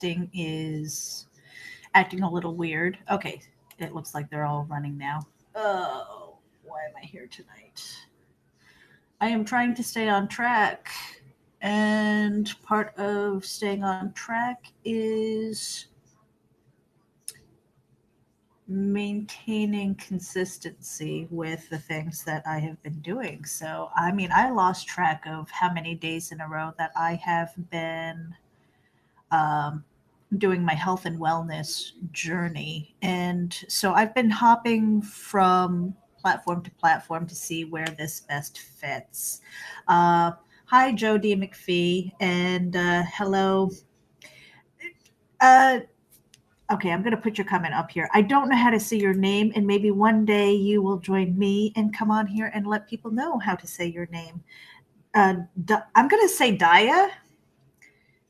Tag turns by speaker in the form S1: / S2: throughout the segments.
S1: thing is acting a little weird. Okay, it looks like they're all running now. Oh, why am I here tonight? I am trying to stay on track, and part of staying on track is maintaining consistency with the things that I have been doing. So, I mean, I lost track of how many days in a row that I have been um, doing my health and wellness journey. And so I've been hopping from platform to platform to see where this best fits. Uh, Hi, Joe D. McPhee, and hello. Uh, okay, I'm going to put your comment up here. I don't know how to say your name, and maybe one day you will join me and come on here and let people know how to say your name. I'm going to say Daya.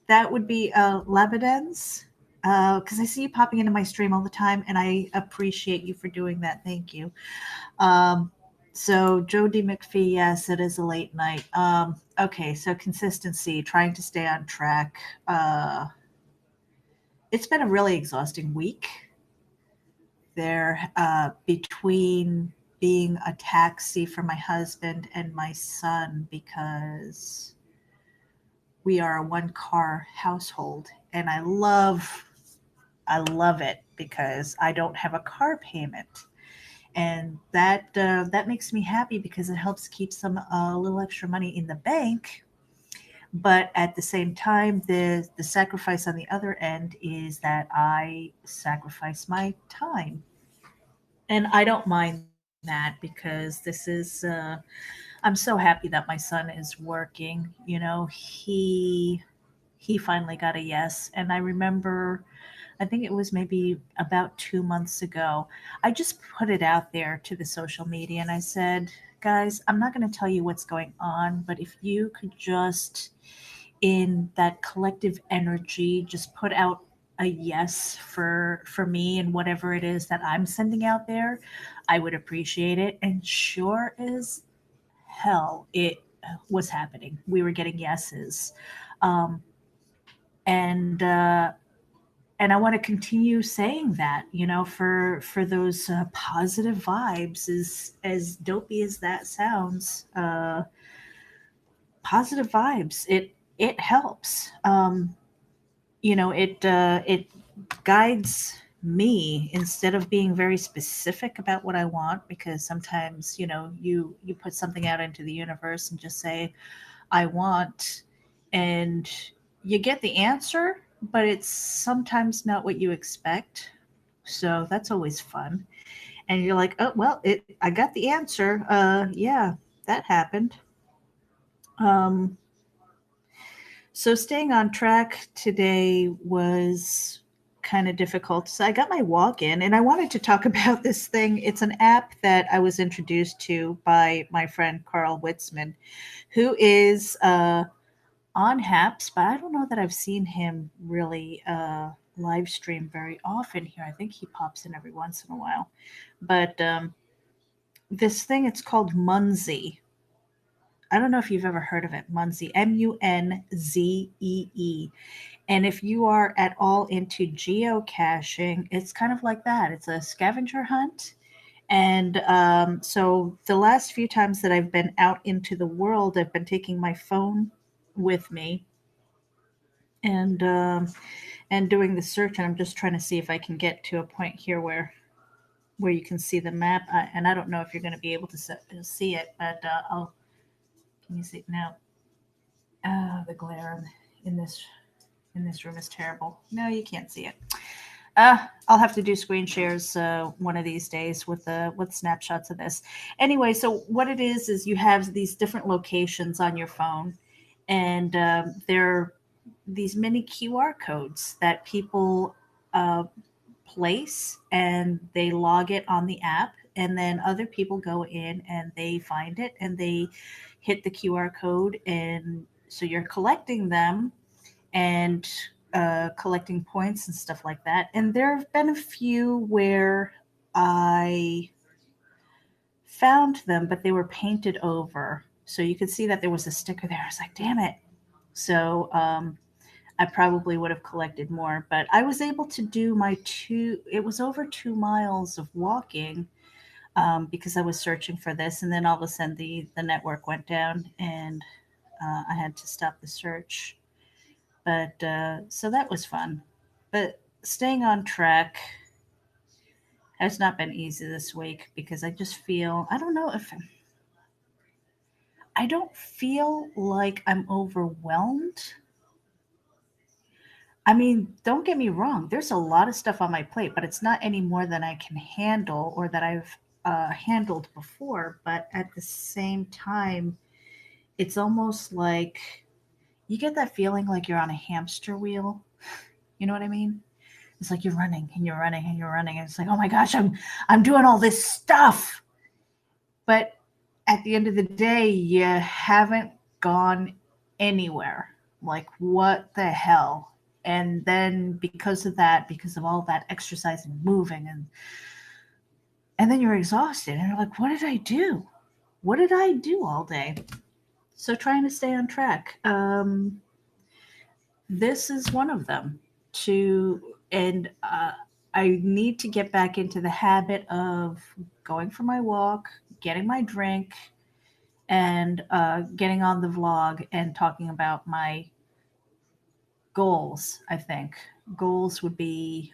S1: That would be Lebanon's. Because I see you popping into my stream all the time, and I appreciate you for doing that. Thank you. Um, so Jody McPhee, yes, it is a late night. Okay, so consistency, trying to stay on track. It's been a really exhausting week. There, between being a taxi for my husband and my son, because we are a one car household, and I love it because I don't have a car payment, and that makes me happy because it helps keep some a little extra money in the bank. But at the same time, the sacrifice on the other end is that I sacrifice my time, and I don't mind that because this is. I'm so happy that my son is working. You know, he finally got a yes, and I remember I think it was maybe about 2 months ago. I just put it out there to the social media and I said, guys, I'm not going to tell you what's going on, but if you could just, in that collective energy, just put out a yes for me and whatever it is that I'm sending out there, I would appreciate it. And sure as hell, it was happening. We were getting yeses. Um, and and I want to continue saying that, you know, for those positive vibes, as dopey as that sounds. Positive vibes, it helps. You know, it guides me instead of being very specific about what I want, because sometimes, you know, you put something out into the universe and just say I want, and you get the answer, but it's sometimes not what you expect. So that's always fun. And you're like, oh, well, I got the answer. Yeah, that happened. Um, so staying on track today was kind of difficult. So I got my walk in and I wanted to talk about this thing. It's an app that I was introduced to by my friend Carl Witzman, who is on Haps, but I don't know that I've seen him really live stream very often here. I think he pops in every once in a while. But this thing, it's called Munzee. I don't know if you've ever heard of it. Munzee, Munzee. And if you are at all into geocaching, it's kind of like that. It's a scavenger hunt. And so the last few times that I've been out into the world, I've been taking my phone with me and doing the search. And I'm just trying to see if I can get to a point here where you can see the map. And I don't know if you're going to be able to see it, but I'll. Can you see it now? The glare in this room is terrible. No, you can't see it. I'll have to do screen shares one of these days with snapshots of this. Anyway, so what it is you have these different locations on your phone, and they're these mini QR codes that people uh, place and they log it on the app, and then other people go in and they find it and they hit the QR code, and so you're collecting them and collecting points and stuff like that. And there have been a few where I found them, but they were painted over. So you could see that there was a sticker there. I was like, damn it. So I probably would have collected more. But I was able to do it was over 2 miles of walking, because I was searching for this. And then all of a sudden the network went down, and I had to stop the search. But so that was fun. But staying on track has not been easy this week because I just feel, I don't know if I don't feel like I'm overwhelmed. I mean, don't get me wrong, there's a lot of stuff on my plate, but it's not any more than I can handle or that I've handled before. But at the same time, it's almost like you get that feeling like you're on a hamster wheel. You know what I mean? It's like you're running and you're running and you're running. And it's like, oh my gosh, I'm doing all this stuff. But at the end of the day, you haven't gone anywhere. Like, what the hell? And then because of that, because of all that exercise and moving, and then you're exhausted and you're like, what did I do? What did I do all day? So trying to stay on track. This is one of them. And I need to get back into the habit of going for my walk, getting my drink, and getting on the vlog and talking about my goals. I think goals would be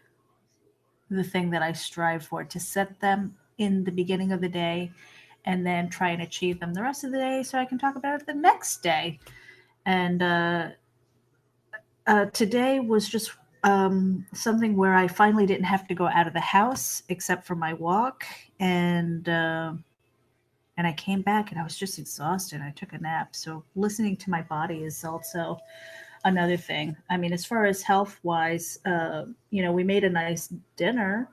S1: the thing that I strive for, to set them in the beginning of the day and then try and achieve them the rest of the day so I can talk about it the next day. And today was just something where I finally didn't have to go out of the house except for my walk, and I came back and I was just exhausted. I took a nap. So listening to my body is also another thing. I mean, as far as health wise, we made a nice dinner,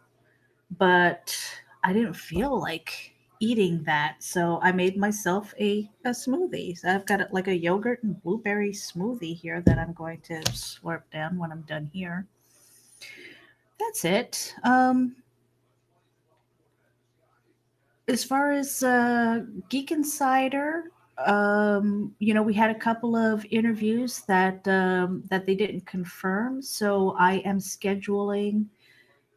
S1: but I didn't feel like eating that. So I made myself a smoothie. So I've got like a yogurt and blueberry smoothie here that I'm going to slurp down when I'm done here. That's it. As far as Geek Insider, we had a couple of interviews that they didn't confirm. So I am scheduling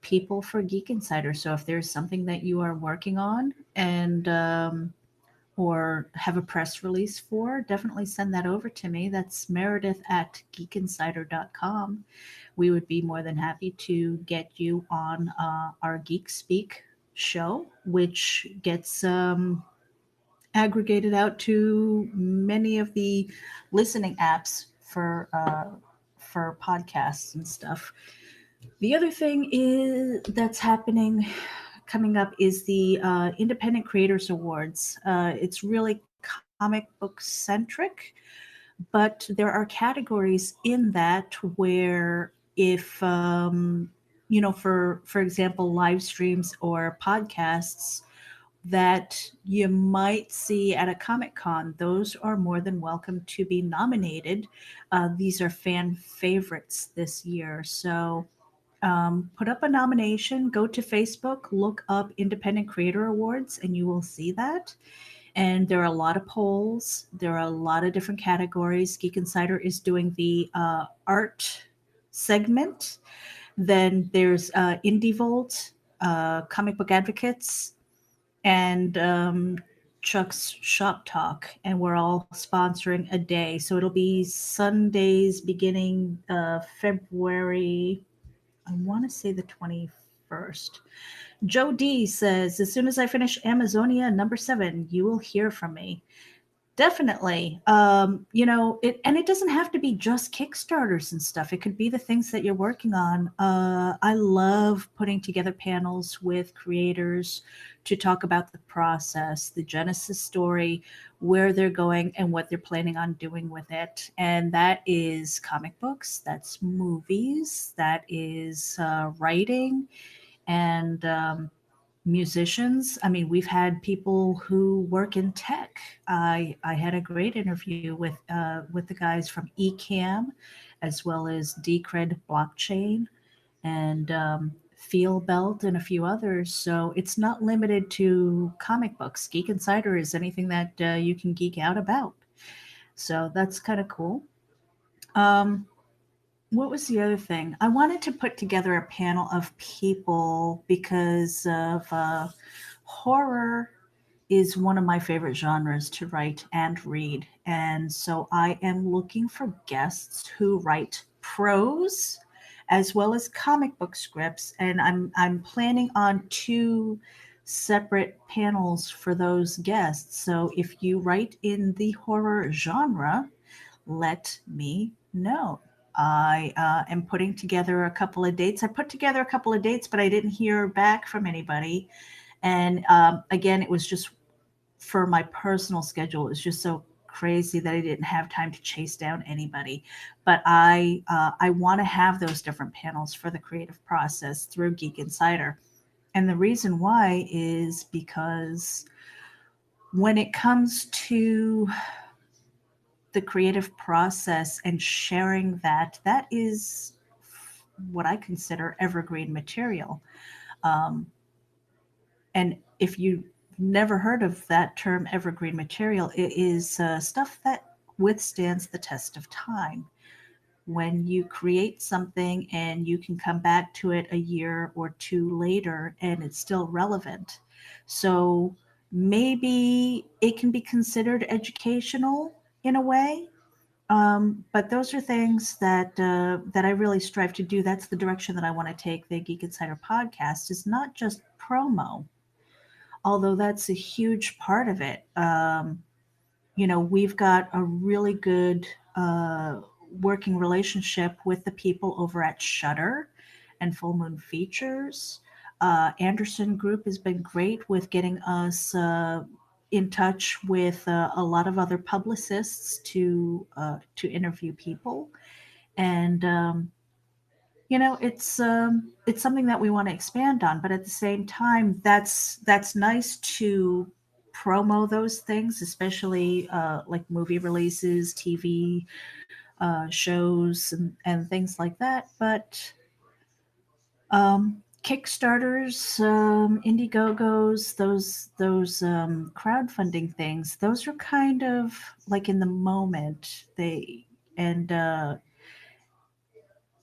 S1: people for Geek Insider. So if there's something that you are working on and or have a press release for, definitely send that over to me. That's Meredith at geekinsider.com. We would be more than happy to get you on our Geek Speak show, which gets aggregated out to many of the listening apps for podcasts and stuff. The other thing is that's happening coming up is the Independent Creators Awards. It's really comic book centric, but there are categories in that where if for example, live streams or podcasts that you might see at a Comic Con, those are more than welcome to be nominated. These are fan favorites this year. So put up a nomination, go to Facebook, look up Independent Creator Awards, and you will see that. And there are a lot of polls. There are a lot of different categories. Geek Insider is doing the art segment. Then there's Indie Vault, Comic Book Advocates, and Chuck's Shop Talk. And we're all sponsoring a day. So it'll be Sundays beginning February, I want to say the 21st. Joe D says, as soon as I finish Amazonia #7, you will hear from me. Definitely. And it doesn't have to be just Kickstarters and stuff. It could be the things that you're working on. I love putting together panels with creators to talk about the process, the genesis story, where they're going, and what they're planning on doing with it. And that is comic books, that's movies, that is writing, and musicians. I mean, we've had people who work in tech. I had a great interview with the guys from Ecamm, as well as Decred Blockchain, and Feel Belt, and a few others. So it's not limited to comic books. Geek Insider is anything that you can geek out about. So that's kind of cool. Um, what was the other thing? I wanted to put together a panel of people because of horror is one of my favorite genres to write and read. And so I am looking for guests who write prose as well as comic book scripts. And I'm planning on two separate panels for those guests. So if you write in the horror genre, let me know. I am putting together a couple of dates. I put together a couple of dates, but I didn't hear back from anybody. And again, it was just for my personal schedule. It was just so crazy that I didn't have time to chase down anybody. But I want to have those different panels for the creative process through Geek Insider. And the reason why is because when it comes to the creative process and sharing that, that is what I consider evergreen material. Um, and if you never heard of that term evergreen material, it is stuff that withstands the test of time. When you create something and you can come back to it a year or two later and it's still relevant. So maybe it can be considered educational in a way, but those are things that I really strive to do. That's the direction that I want to take the Geek Insider podcast. Is not just promo, although that's a huge part of it. We've got a really good working relationship with the people over at Shutter and Full Moon Features. Anderson Group has been great with getting us in touch with a lot of other publicists to interview people, and it's something that we want to expand on. But at the same time, that's nice to promo those things, especially like movie releases, TV shows, and things like that. But Kickstarters, Indiegogos, those crowdfunding things, those are kind of like in the moment. And uh,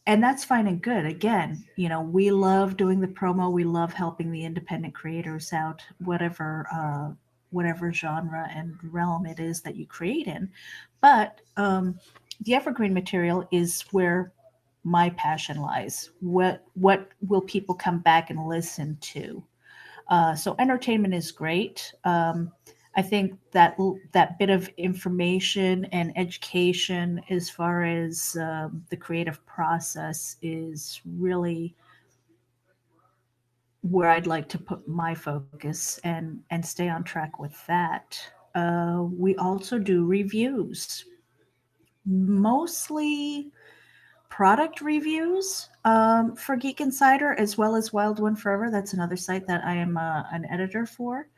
S1: and that's fine and good. Again, we love doing the promo. We love helping the independent creators out, whatever genre and realm it is that you create in. But the evergreen material is where my passion lies. What will people come back and listen to? So entertainment is great. I think that bit of information and education, as far as the creative process, is really where I'd like to put my focus and stay on track with that. We also do reviews, mostly product reviews for Geek Insider, as well as Wild One Forever. That's another site that I am an editor for.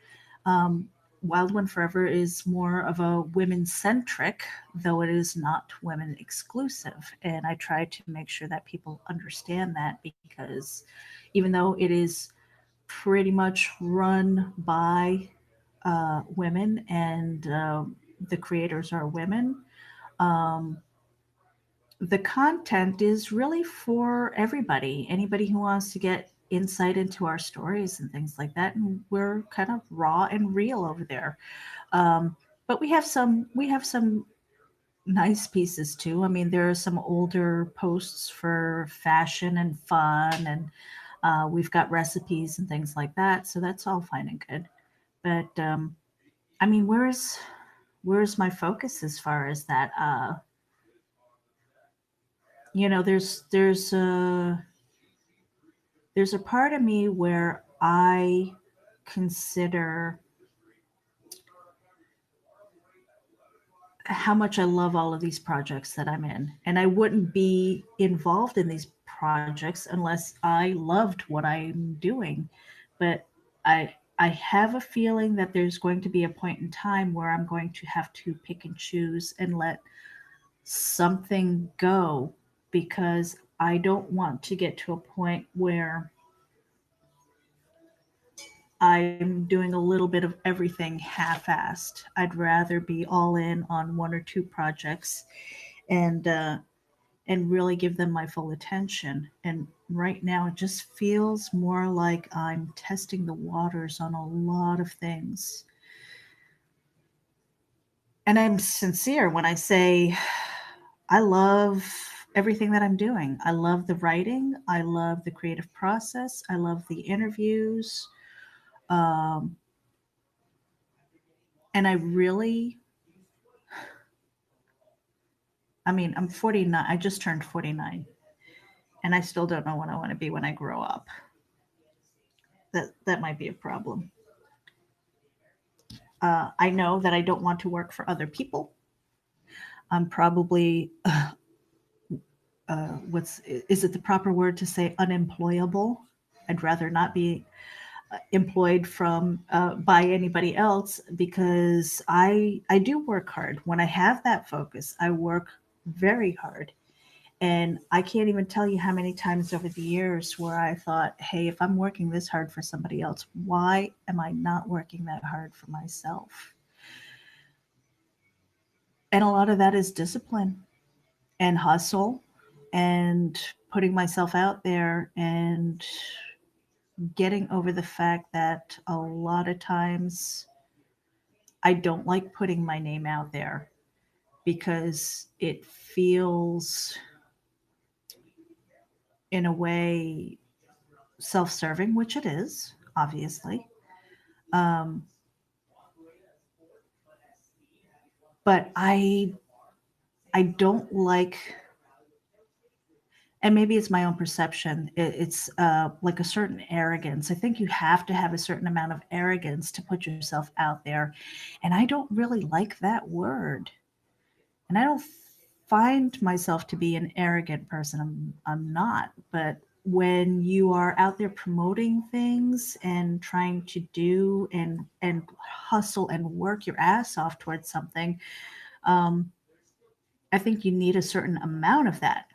S1: Um, Wild One Forever is more of a women centric, though it is not women exclusive. And I try to make sure that people understand that, because even though it is pretty much run by women, and the creators are women, um, the content is really for everybody, anybody who wants to get insight into our stories and things like that. And we're kind of raw and real over there. But we have some nice pieces too. I mean, there are some older posts for fashion and fun, and we've got recipes and things like that. So that's all fine and good. But I mean, where's my focus as far as that? There's a part of me where I consider how much I love all of these projects that I'm in. And I wouldn't be involved in these projects unless I loved what I'm doing. But I have a feeling that there's going to be a point in time where I'm going to have to pick and choose and let something go, because I don't want to get to a point where I'm doing a little bit of everything half-assed. I'd rather be all in on one or two projects, and and really give them my full attention. And right now, it just feels more like I'm testing the waters on a lot of things. And I'm sincere when I say I love everything that I'm doing. I love the writing. I love the creative process. I love the interviews. Um, and I really, I mean, I'm 49. I just turned 49, and I still don't know what I want to be when I grow up. That might be a problem. I know that I don't want to work for other people. I'm probably what's is it the proper word to say unemployable? I'd rather not be employed from by anybody else because I do work hard. When I have that focus, I work very hard. And I can't even tell you how many times over the years where I thought, hey, if I'm working this hard for somebody else, why am I not working that hard for myself? And a lot of that is discipline and hustle and putting myself out there and getting over the fact that a lot of times I don't like putting my name out there because it feels, in a way, self serving, which it is, obviously. Um, but I don't like, and maybe it's my own perception. It's like a certain arrogance. I think you have to have a certain amount of arrogance to put yourself out there, and I don't really like that word. And I don't find myself to be an arrogant person. I'm not. But when you are out there promoting things and trying to do and hustle and work your ass off towards something, um, I think you need a certain amount of that.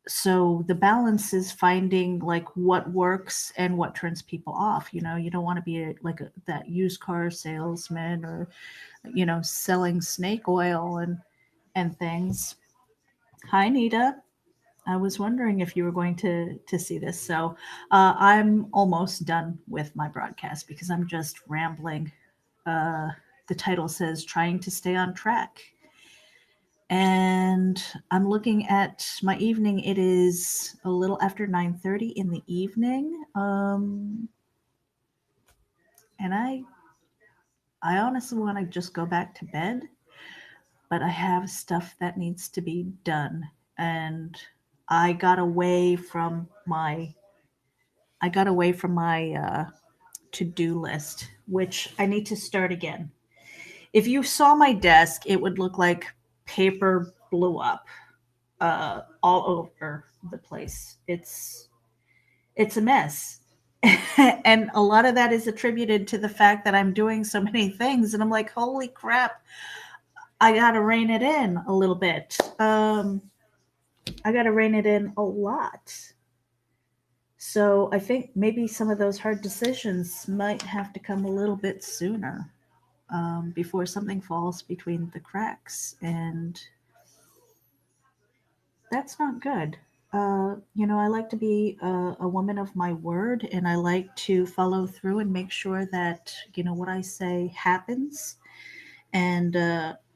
S1: So the balance is finding like what works and what turns people off. You don't want to be that used car salesman or selling snake oil and things. Hi, Nita. I was wondering if you were going to see this. So I'm almost done with my broadcast because I'm just rambling. Uh, the title says "Trying to Stay on Track," and I'm looking at my evening. It is a little after 9:30 in the evening, and I honestly want to just go back to bed, but I have stuff that needs to be done, and I got away from my to-do list, which I need to start again. If you saw my desk, it would look like paper blew up all over the place. It's a mess. And a lot of that is attributed to the fact that I'm doing so many things, and I'm like, holy crap, I gotta rein it in a little bit. I gotta rein it in a lot. So I think maybe some of those hard decisions might have to come a little bit sooner, before something falls between the cracks, and that's not good. I like to be a woman of my word, and I like to follow through and make sure that what I say happens. And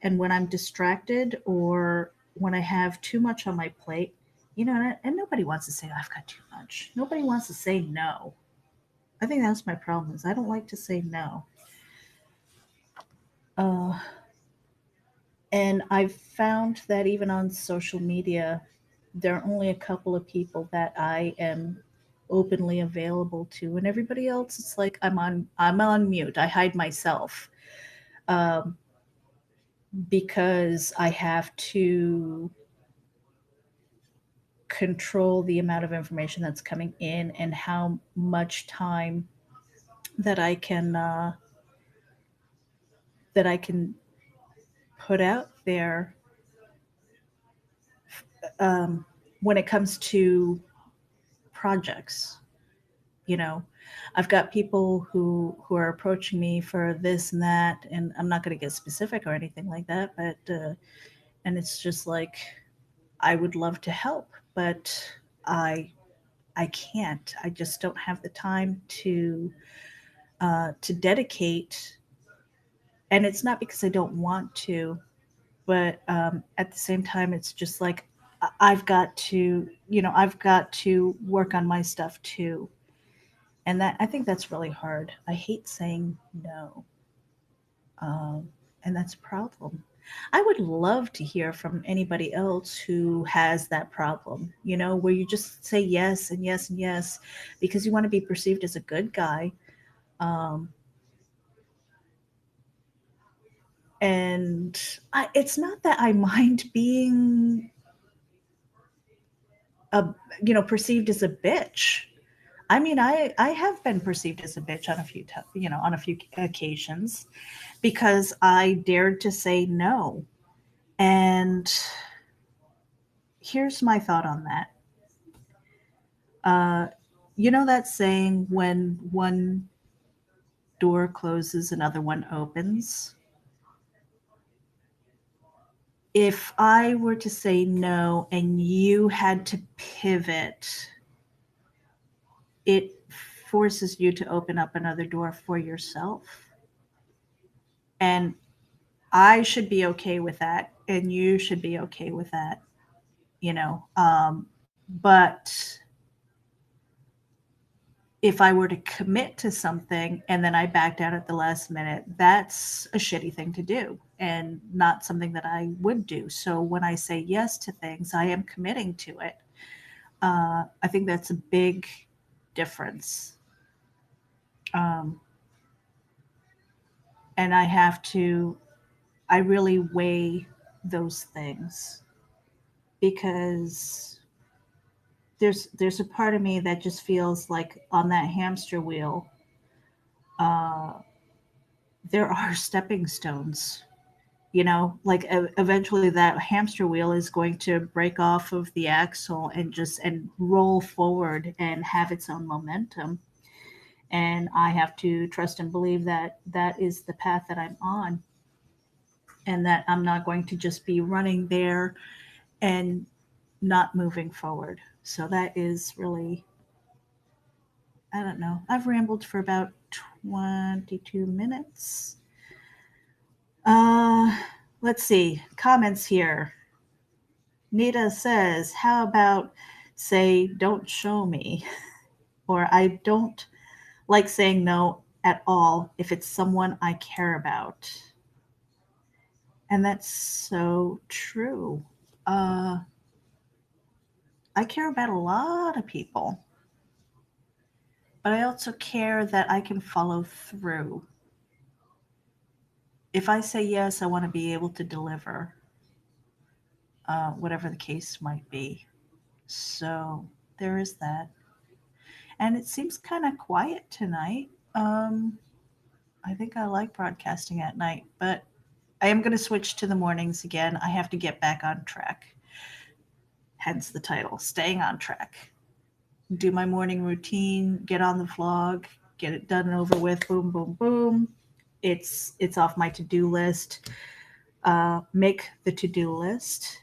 S1: when I'm distracted or when I have too much on my plate, and nobody wants to say I've got too much. Nobody wants to say no. I think that's my problem is I don't like to say no. Uh, and I've found that even on social media, there are only a couple of people that I am openly available to, and everybody else, it's like I'm on mute. I hide myself, um, because I have to control the amount of information that's coming in and how much time that I can that I can put out there, um, when it comes to projects. You know, I've got people who are approaching me for this and that, and I'm not going to get specific or anything like that, but and it's just like, I would love to help, but I I can't. I just don't have the time to dedicate. And it's not because I don't want to, but at the same time, it's just like I've got to, I've got to work on my stuff too. And that I think that's really hard. I hate saying no, um, and that's a problem. I would love to hear from anybody else who has that problem, where you just say yes and yes and yes because you want to be perceived as a good guy. Um, and it's not that I mind being a, perceived as a bitch. I mean, I have been perceived as a bitch on a few on a few occasions because I dared to say no. And here's my thought on that. Uh, you know that saying, when one door closes, another one opens? If I were to say no and you had to pivot, it forces you to open up another door for yourself. And I should be okay with that, and you should be okay with that, you know. But if I were to commit to something and then I backed out at the last minute, that's a shitty thing to do and not something that I would do. So when I say yes to things, I am committing to it. I think that's a big difference. Um, and I really weigh those things because there's a part of me that just feels like on that hamster wheel, uh, there are stepping stones. Like eventually that hamster wheel is going to break off of the axle and just and roll forward and have its own momentum. And I have to trust and believe that that is the path that I'm on, and that I'm not going to just be running there and not moving forward. So that is really, I don't know. I've rambled for about 22 minutes. Uh, let's see. Comments here. Nita says, how about say, don't show me? Or I don't like saying no at all if it's someone I care about. And that's so true. Uh, I care about a lot of people, but I also care that I can follow through. If I say yes, I want to be able to deliver, whatever the case might be. So there is that. And it seems kind of quiet tonight. I think I like broadcasting at night, but I am going to switch to the mornings again. I have to get back on track. Hence the title, Staying on Track. Do my morning routine, get on the vlog, get it done and over with. Boom, boom, boom. It's off my to-do list. Make the to-do list.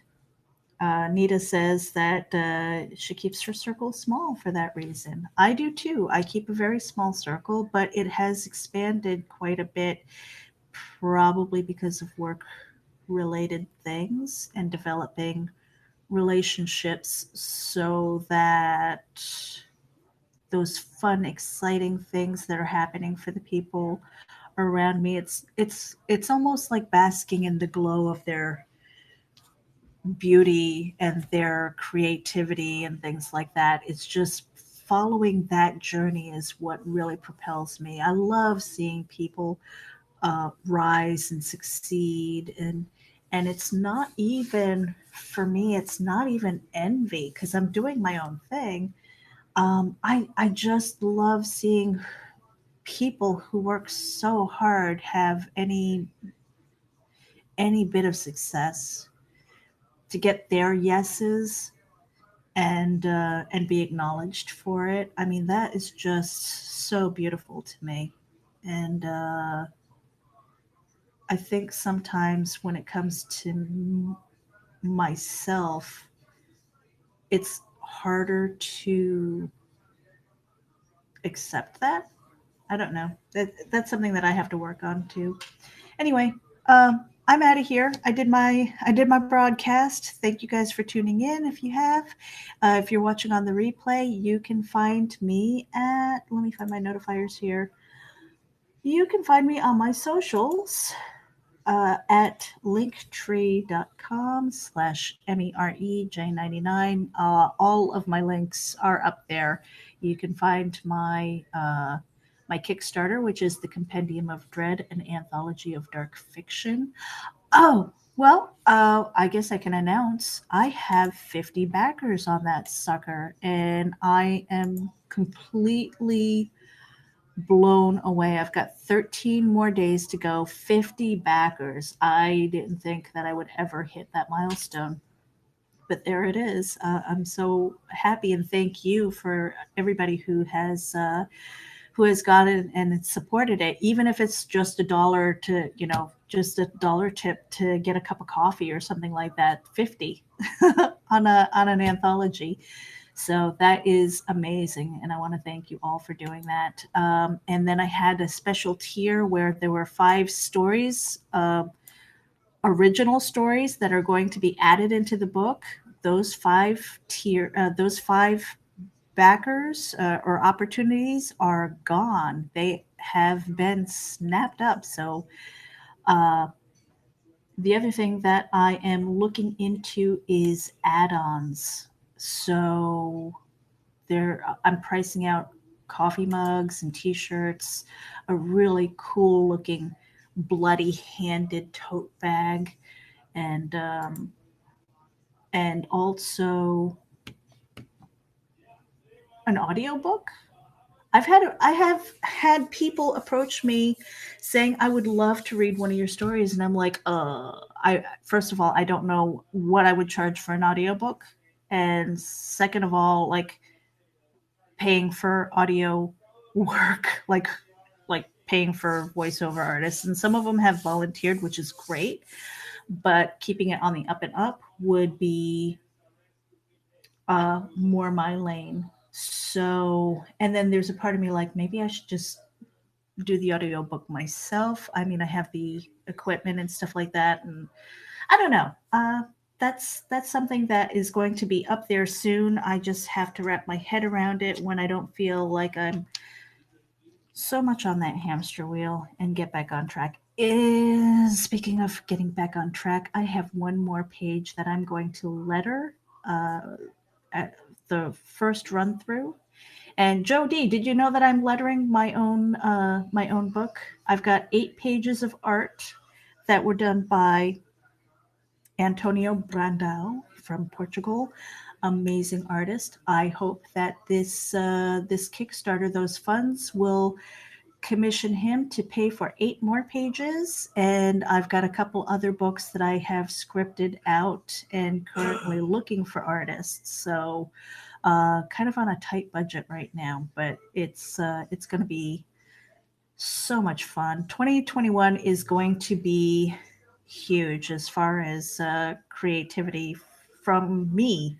S1: Nita says that she keeps her circle small for that reason. I do too. I keep a very small circle, but it has expanded quite a bit, probably because of work related things and developing relationships so that those fun, exciting things that are happening for the people around me, it's almost like basking in the glow of their beauty and their creativity and things like that. It's just following that journey is what really propels me. I love seeing people rise and succeed, and it's not even for me. It's not even envy because I'm doing my own thing. I just love seeing people who work so hard have any bit of success to get their yeses and be acknowledged for it. I mean, that is just so beautiful to me. And I think sometimes when it comes to myself, it's harder to accept that. I don't know. That's something that I have to work on too. Anyway, I'm out of here. I did my broadcast. Thank you guys for tuning in. If you have, if you're watching on the replay, you can find me at. Let me find my notifiers here. You can find me on my socials at linktree.com/MEREJ99. All of my links are up there. You can find my Kickstarter, which is the Compendium of Dread, an anthology of dark fiction. Oh, well, I guess I can announce I have 50 backers on that sucker, and I am completely blown away. I've got 13 more days to go, 50 backers. I didn't think that I would ever hit that milestone, but there it is. I'm so happy, and thank you for everybody who has got it and supported it, even if it's just $1 to, just $1 tip to get a cup of coffee or something like that. 50 on an anthology. So that is amazing, and I want to thank you all for doing that. And then I had a special tier where there were 5 stories, original stories that are going to be added into the book. Those 5 backers or opportunities are gone. They have been snapped up. So the other thing that I am looking into is add-ons. So I'm pricing out coffee mugs and t-shirts, a really cool looking bloody handed tote bag, and also an audiobook. I have had people approach me saying I would love to read one of your stories, and I'm like, I first of all, I don't know what I would charge for an audiobook, and second of all, like paying for audio work, like paying for voiceover artists, and some of them have volunteered, which is great, but keeping it on the up and up would be more my lane. So, and then there's a part of me like maybe I should just do the audiobook myself. I mean, I have the equipment and stuff like that, and I don't know. That's something that is going to be up there soon. I just have to wrap my head around it when I don't feel like I'm so much on that hamster wheel and get back on track. Speaking of getting back on track, I have one more page that I'm going to letter at the first run through. And Joe D, did you know that I'm lettering my own book? I've got 8 pages of art that were done by Antonio Brandão from Portugal, amazing artist. I hope that this Kickstarter, those funds will commission him to pay for 8 more pages, and I've got a couple other books that I have scripted out and currently looking for artists. So kind of on a tight budget right now, but it's going to be so much fun. 2021 is going to be huge as far as creativity from me.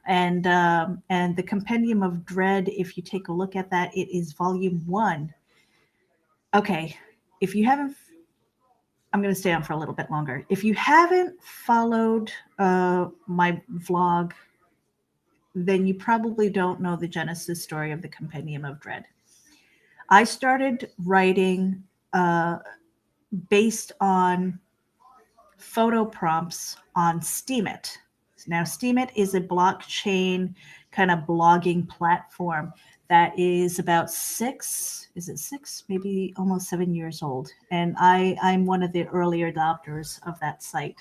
S1: And the Compendium of Dread, if you take a look at that, it is volume 1. Okay, if you haven't, I'm going to stay on for a little bit longer. If you haven't followed my vlog, then you probably don't know the genesis story of the Compendium of Dread. I started writing based on photo prompts on Steemit. Now, Steemit is a blockchain kind of blogging platform that is about 6, maybe almost 7 years old. And I'm one of the early adopters of that site.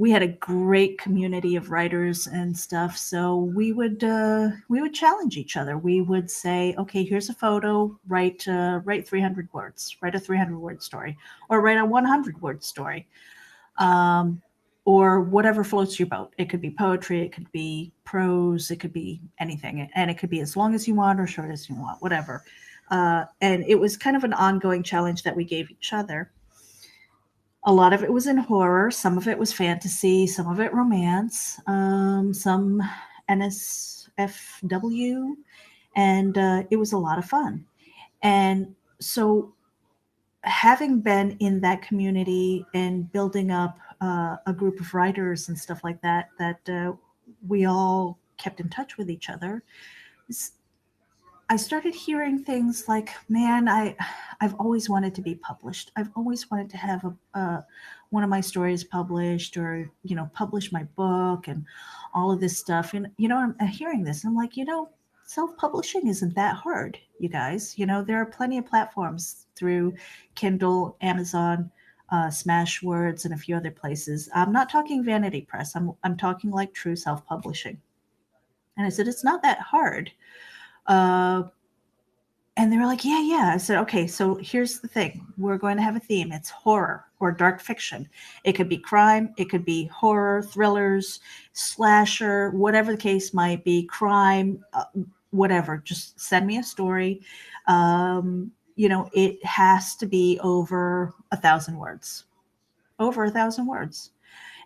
S1: We had a great community of writers and stuff. So we would challenge each other. We would say, okay, here's a photo, write 300 words, write a 300-word story, or write a 100-word story, or whatever floats your boat. It could be poetry, it could be prose, it could be anything, and it could be as long as you want or short as you want, whatever. And it was kind of an ongoing challenge that we gave each other. A lot of it was in horror, some of it was fantasy, some of it romance, some NSFW, and it was a lot of fun. And so, having been in that community and building up a group of writers and stuff like that, we all kept in touch with each other, I started hearing things like, "Man, I've always wanted to be published. I've always wanted to have one of my stories published, or publish my book and all of this stuff." And I'm hearing this. I'm like, self-publishing isn't that hard, you guys. There are plenty of platforms through Kindle, Amazon, Smashwords, and a few other places. I'm not talking vanity press. I'm talking like true self-publishing. And I said, it's not that hard. Uh, and they were like, yeah, yeah. I said, okay, so here's the thing. We're going to have a theme. It's horror or dark fiction. It could be crime. It could be horror, thrillers, slasher, whatever the case might be, crime, whatever. Just send me a story. It has to be over 1,000 words. Over 1,000 words.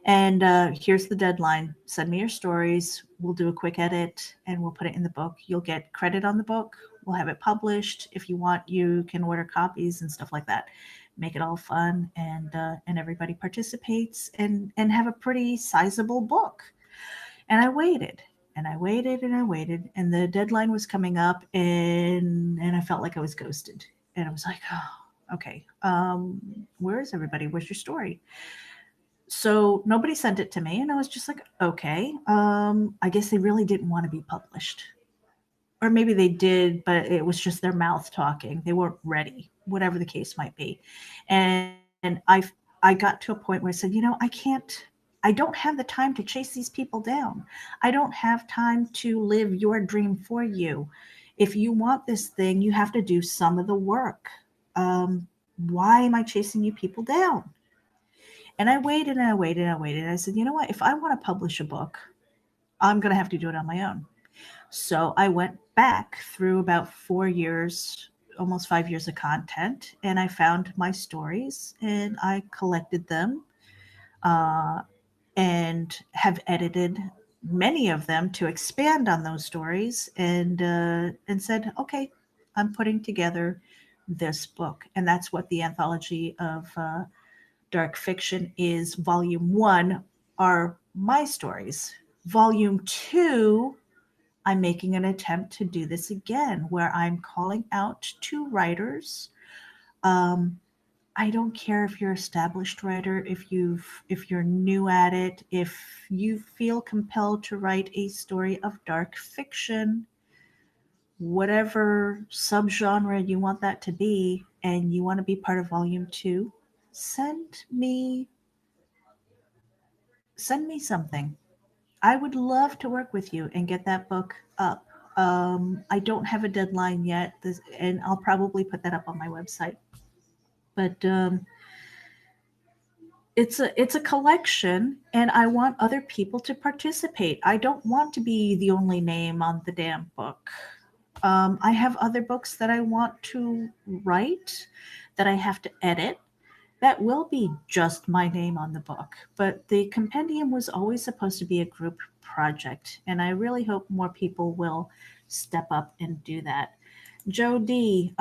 S1: And here's the deadline. Send me your stories. We'll do a quick edit and we'll put it in the book. You'll get credit on the book. We'll have it published. If you want, you can order copies and stuff like that. Make it all fun, and everybody participates and have a pretty sizable book. And I waited and I waited and I waited, and the deadline was coming up, and I felt like I was ghosted. And I was like, oh, okay, where is everybody? Where's your story? So nobody sent it to me, and I was just like, okay, I guess they really didn't want to be published. Or maybe they did, but it was just their mouth talking. They weren't ready, whatever the case might be. And I got to a point where I said, I don't have the time to chase these people down. I don't have time to live your dream for you. If you want this thing, you have to do some of the work. Why am I chasing you people down? And I waited and I waited and I waited. And I said, you know what? If I want to publish a book, I'm going to have to do it on my own. So I went back through about 4 years, almost 5 years of content, and I found my stories and I collected them, uh, and have edited many of them to expand on those stories, and said, okay, I'm putting together this book. And that's what the anthology of dark fiction is. Volume 1 are my stories. Volume 2, I'm making an attempt to do this again, where I'm calling out to writers. I don't care if you're an established writer, if you're new at it, if you feel compelled to write a story of dark fiction, whatever subgenre you want that to be, and you want to be part of volume 2, send me something. I would love to work with you and get that book up. I don't have a deadline yet, and I'll probably put that up on my website. But it's a collection, and I want other people to participate. I don't want to be the only name on the damn book. I have other books that I want to write that I have to edit that will be just my name on the book. But the compendium was always supposed to be a group project, and I really hope more people will step up and do that. Joe D,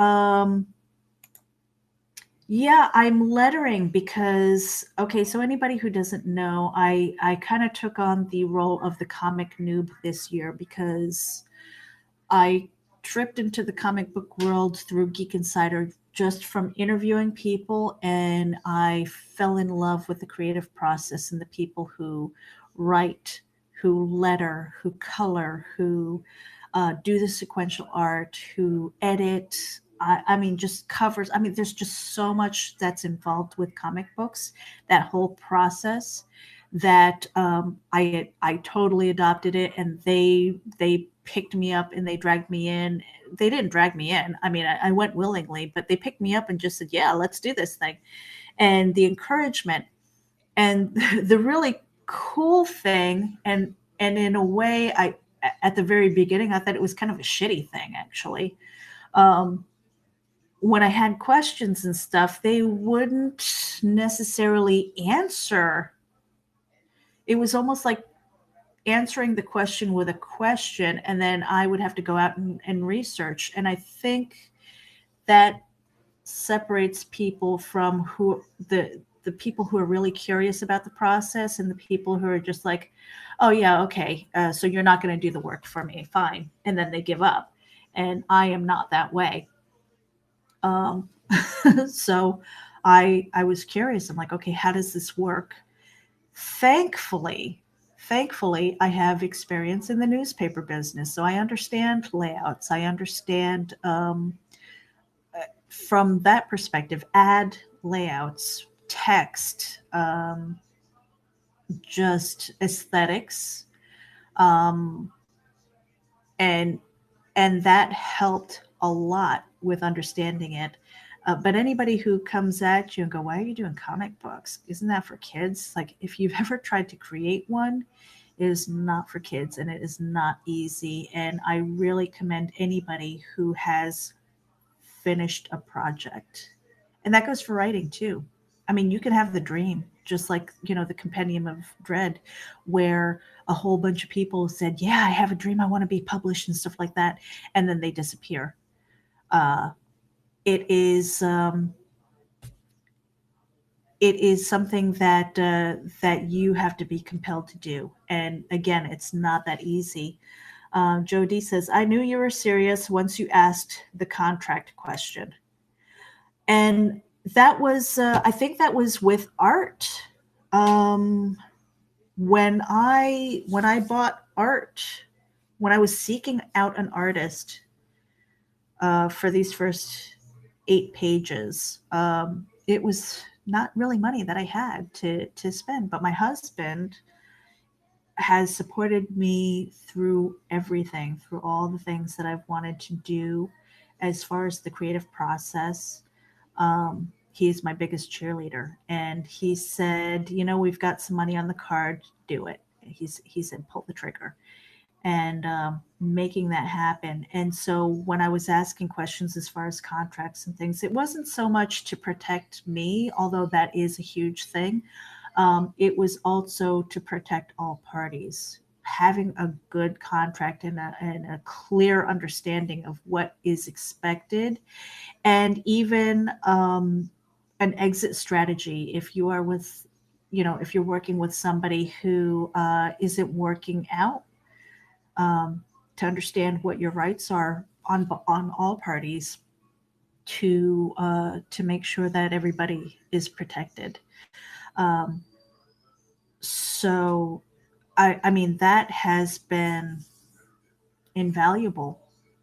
S1: yeah, I'm lettering because, okay, so anybody who doesn't know, I kind of took on the role of the comic noob this year because I tripped into the comic book world through Geek Insider just from interviewing people, and I fell in love with the creative process and the people who write, who letter, who color, who do the sequential art, who edit. I mean, just covers. I mean, there's just so much that's involved with comic books, that whole process, that I totally adopted it, and they picked me up and they dragged me in. They didn't drag me in. I mean, I went willingly, but they picked me up and just said, "Yeah, let's do this thing." And the encouragement and the really cool thing, and in a way, I at the very beginning I thought it was kind of a shitty thing, actually. Um, when I had questions and stuff, they wouldn't necessarily answer. It was almost like answering the question with a question, and then I would have to go out and research. And I think that separates people from who the people who are really curious about the process and the people who are just like, oh yeah, okay, so you're not going to do the work for me, fine, and then they give up. And I am not that way. um, so I was curious. I'm like, okay, how does this work? Thankfully, I have experience in the newspaper business, so I understand layouts. I understand, from that perspective, ad layouts, text, just aesthetics, um, and that helped a lot with understanding it. But anybody who comes at you and go, "Why are you doing comic books? Isn't that for kids?" Like, if you've ever tried to create one, it is not for kids, and it is not easy. And I really commend anybody who has finished a project. And that goes for writing too. I mean, you can have the dream, just like, the Compendium of Dread, where a whole bunch of people said, "Yeah, I have a dream. I want to be published," and stuff like that. And then they disappear. Uh, it is, it is something that, that you have to be compelled to do. And again, it's not that easy. Joe D says, "I knew you were serious once you asked the contract question." And that was, I think that was with art. Um, when I bought art, when I was seeking out an artist, for these first 8 pages, it was not really money that I had to spend. But my husband has supported me through everything, through all the things that I've wanted to do as far as the creative process. He is my biggest cheerleader, and he said, "We've got some money on the card, do it." He said, "Pull the trigger," and, making that happen. And so when I was asking questions as far as contracts and things, it wasn't so much to protect me, although that is a huge thing. It was also to protect all parties. Having a good contract and a clear understanding of what is expected, and even, an exit strategy if you are with, if you're working with somebody who, isn't working out, um, to understand what your rights are on all parties, to make sure that everybody is protected. Um, so I mean, that has been invaluable,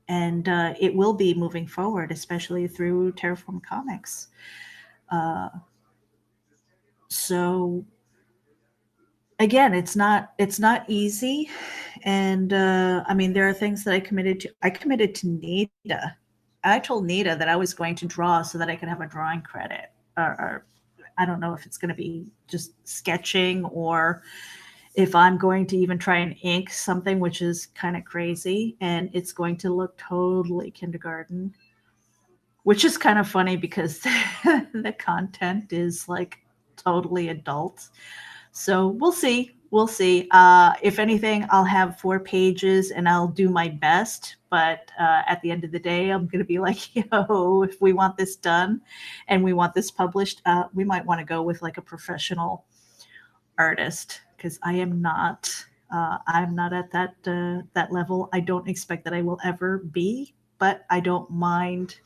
S1: and, it will be moving forward, especially through Terraform Comics. Uh, so again, it's not easy. And, I mean, there are things that I committed to Nita. I told Nita that I was going to draw so that I could have a drawing credit, or I don't know if it's going to be just sketching, or if I'm going to even try and ink something, which is kind of crazy, and it's going to look totally kindergarten, which is kind of funny because the content is like totally adult. So we'll see. We'll see. If anything, I'll have 4 pages and I'll do my best. But, at the end of the day, I'm going to be like, "Yo, if we want this done and we want this published, we might want to go with like a professional artist, because I am not. I'm not at that level. I don't expect that I will ever be, but I don't mind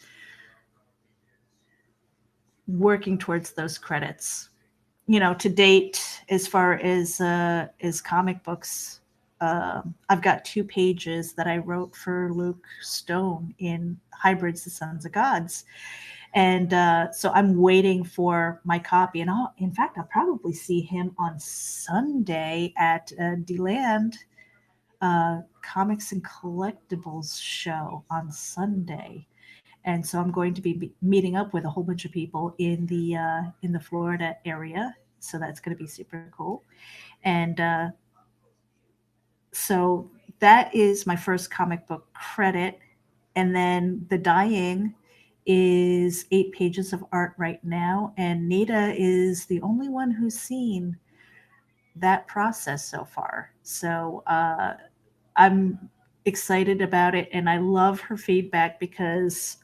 S1: working towards those credits. To date, as far as comic books, I've got 2 pages that I wrote for Luke Stone in Hybrids: The Sons of Gods, and, so I'm waiting for my copy. And in fact, I'll probably see him on Sunday at, DeLand, Comics and Collectibles show on Sunday. And so I'm going to be meeting up with a whole bunch of people in the Florida area. So that's going to be super cool. And, so that is my first comic book credit. And then the dying is 8 pages of art right now, and Nita is the only one who's seen that process so far. So I'm excited about it, and I love her feedback because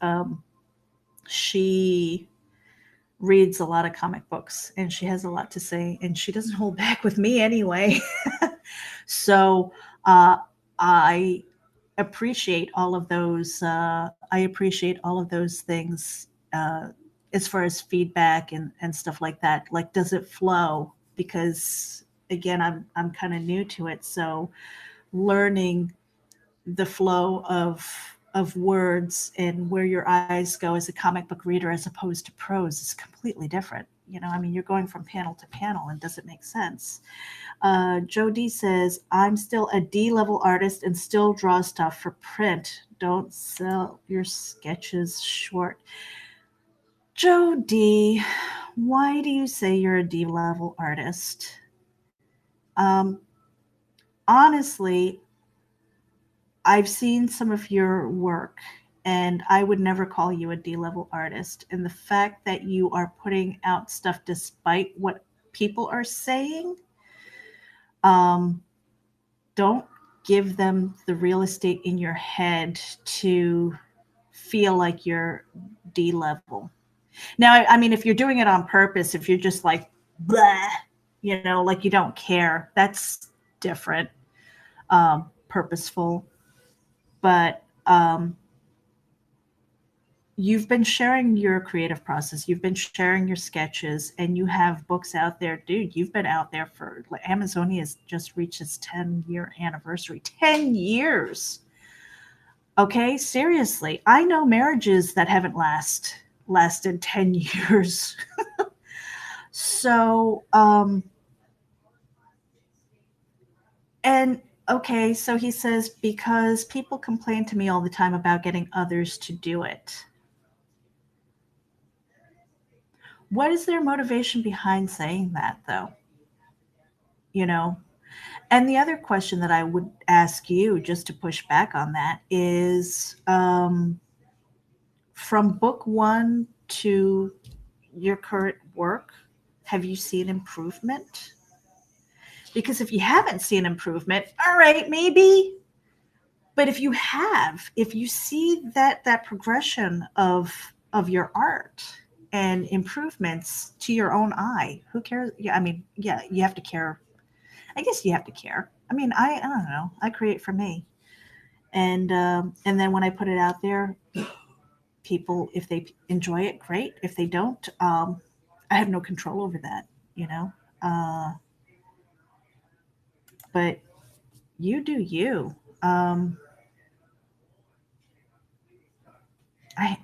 S1: she reads a lot of comic books and she has a lot to say, and she doesn't hold back with me anyway. So I appreciate all of those. I appreciate all of those things as far as feedback and stuff like that. Like, does it flow? Because again, I'm kind of new to it, so learning the flow of words and where your eyes go as a comic book reader as opposed to prose is completely different. You know, I mean, you're going from panel to panel and does it make sense? Joe D says, I'm still a D level artist and still draw stuff for print. Don't sell your sketches short. Joe D, why do you say you're a D level artist? Um, Honestly, I've seen some of your work and I would never call you a D level artist. And the fact that you are putting out stuff despite what people are saying, um, don't give them the real estate in your head to feel like you're D level. Now, I mean, if you're doing it on purpose, if you're just like, blah, you know, like you don't care, that's different, purposeful. But you've been sharing your creative process, you've been sharing your sketches, and you have books out there. Dude, you've been out there for, like, Amazonia has just reached its 10-year anniversary. 10 years. Okay, seriously. I know marriages that haven't lasted 10 years. So, and okay, so he says, because people complain to me all the time about getting others to do it. What is their motivation behind saying that, though? You know? And the other question that I would ask you, just to push back on that, is from book one to your current work, have you seen improvement? Because if you haven't seen improvement, all right, maybe. But if you have, if you see that progression of your art and improvements to your own eye, who cares? Yeah, I mean, yeah, you have to care. I guess you have to care. I mean, I don't know. I create for me, and then when I put it out there, people, if they enjoy it, great. If they don't, I have no control over that. You know, but you do you. I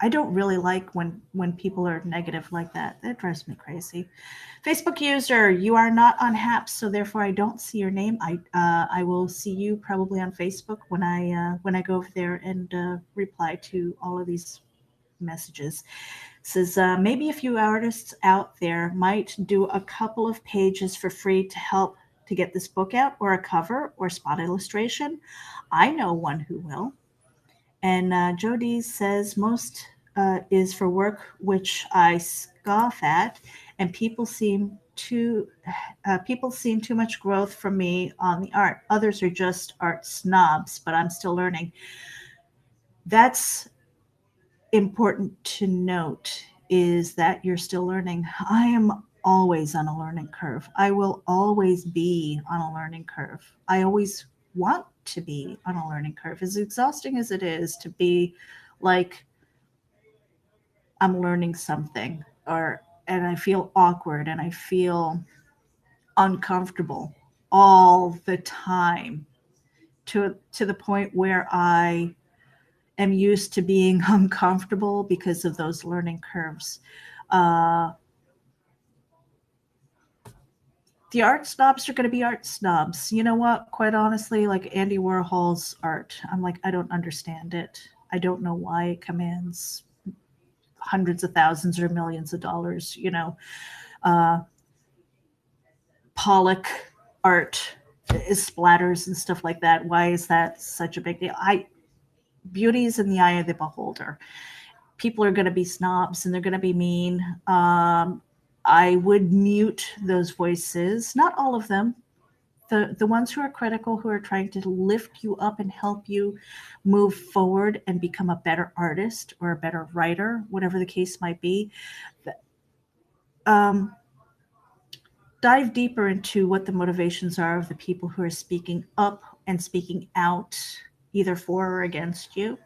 S1: I don't really like when people are negative like that. That drives me crazy. Facebook user, you are not on HAPS, so therefore I don't see your name. I will see you probably on Facebook when I go over there and reply to all of these messages. It says maybe a few artists out there might do a couple of pages for free to help to get this book out, or a cover or spot illustration. I know one who will. And Jody says most is for work which I scoff at, and people seem too much growth from me on the art. Others are just art snobs, but I'm still learning. That's important to note, is that you're still learning. I am always on a learning curve. I will always be on a learning curve. I always want to be on a learning curve. As exhausting as it is to be like I'm learning something, or and I feel awkward and I feel uncomfortable all the time, to the point where I am used to being uncomfortable because of those learning curves. Uh, the art snobs are going to be art snobs. You know what? Quite honestly, like Andy Warhol's art, I'm like, I don't understand it. I don't know why it commands hundreds of thousands or millions of dollars. You know, uh, Pollock art is splatters and stuff like that. Why is that such a big deal? Beauty is in the eye of the beholder. people are going to be snobs and they're going to be mean. I would mute those voices, not all of them. The ones who are critical, who are trying to lift you up and help you move forward and become a better artist or a better writer, whatever the case might be. Dive deeper into what the motivations are of the people who are speaking up and speaking out, either for or against you,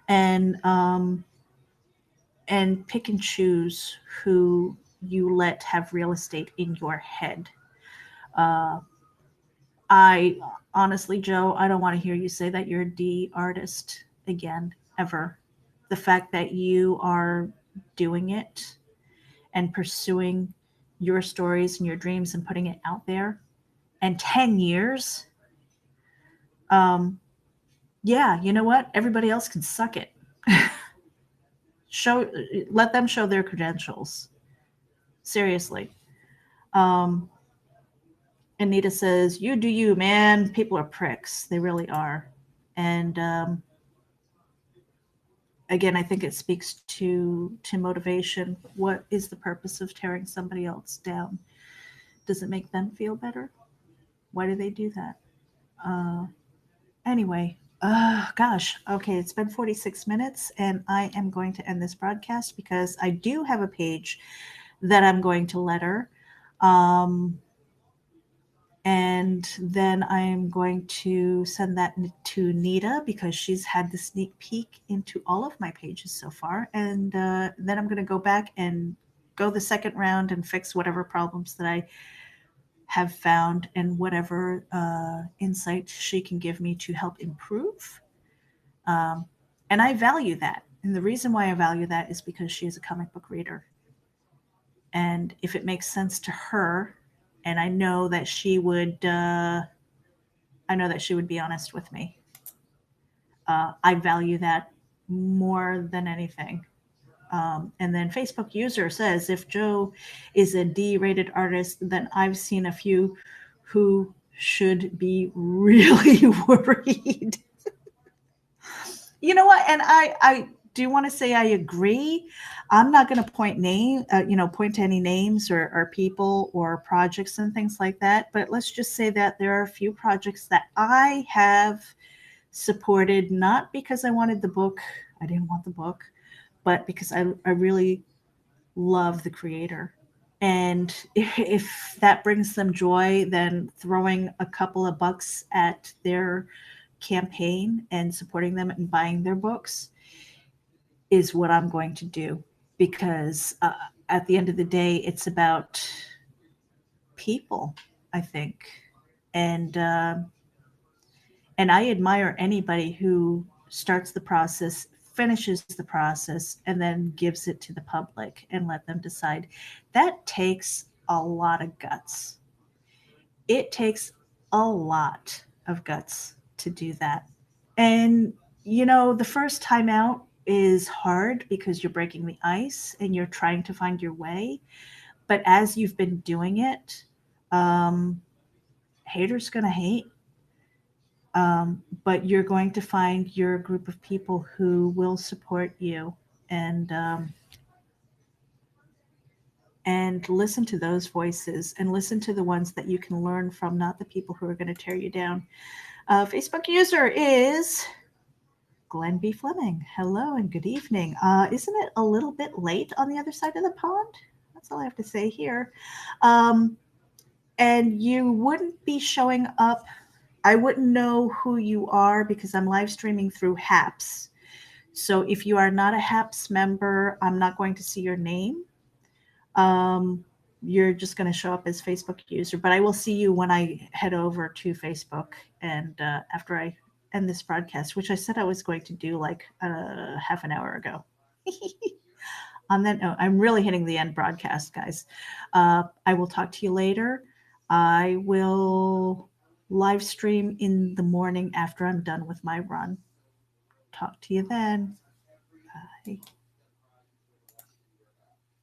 S1: and pick and choose who you let have real estate in your head. I honestly, Joe, I don't want to hear you say that you're a D artist again, ever. The fact that you are doing it and pursuing your stories and your dreams and putting it out there, and 10 years, yeah, you know what? Everybody else can suck it. Let them show their credentials. Seriously. Anita says, "You do you, man. People are pricks. They really are." And again, I think it speaks to motivation. What is the purpose of tearing somebody else down? Does it make them feel better? Why do they do that? Anyway, gosh. Okay, it's been 46 minutes, and I am going to end this broadcast because I do have a page that I'm going to letter. And then I'm going to send that to Nita because she's had the sneak peek into all of my pages so far. And then I'm going to go back and go the second round and fix whatever problems that I have found and whatever insight she can give me to help improve. And I value that. And the reason why I value that is because she is a comic book reader. And if it makes sense to her, and I know that she would be honest with me. I value that more than anything. And then Facebook user says, if Joe is a D-rated artist, then I've seen a few who should be really worried. You know what? And I do want to say I agree. I'm not going to point to any names or people or projects and things like that. But let's just say that there are a few projects that I have supported, not because I wanted the book. I didn't want the book, but because I really love the creator. And if that brings them joy, then throwing a couple of bucks at their campaign and supporting them and buying their books is what I'm going to do, because at the end of the day, it's about people, I think. And I admire anybody who starts the process, finishes the process, and then gives it to the public and let them decide. That takes a lot of guts. It takes a lot of guts to do that. And, the first time out is hard because you're breaking the ice and you're trying to find your way. But as you've been doing it, haters going to hate. But you're going to find your group of people who will support you and listen to those voices and listen to the ones that you can learn from, not the people who are going to tear you down. Facebook user is Glenn B. Fleming. Hello and good evening. Isn't it a little bit late on the other side of the pond? That's all I have to say here. And you wouldn't be showing up. I wouldn't know who you are because I'm live streaming through HAPS. So if you are not a HAPS member, I'm not going to see your name. You're just going to show up as Facebook user, but I will see you when I head over to Facebook and after I end this broadcast, which I said I was going to do like half an hour ago. On that note, I'm really hitting the end broadcast, guys. I will talk to you later. I will live stream in the morning after I'm done with my run. Talk to you then. Bye.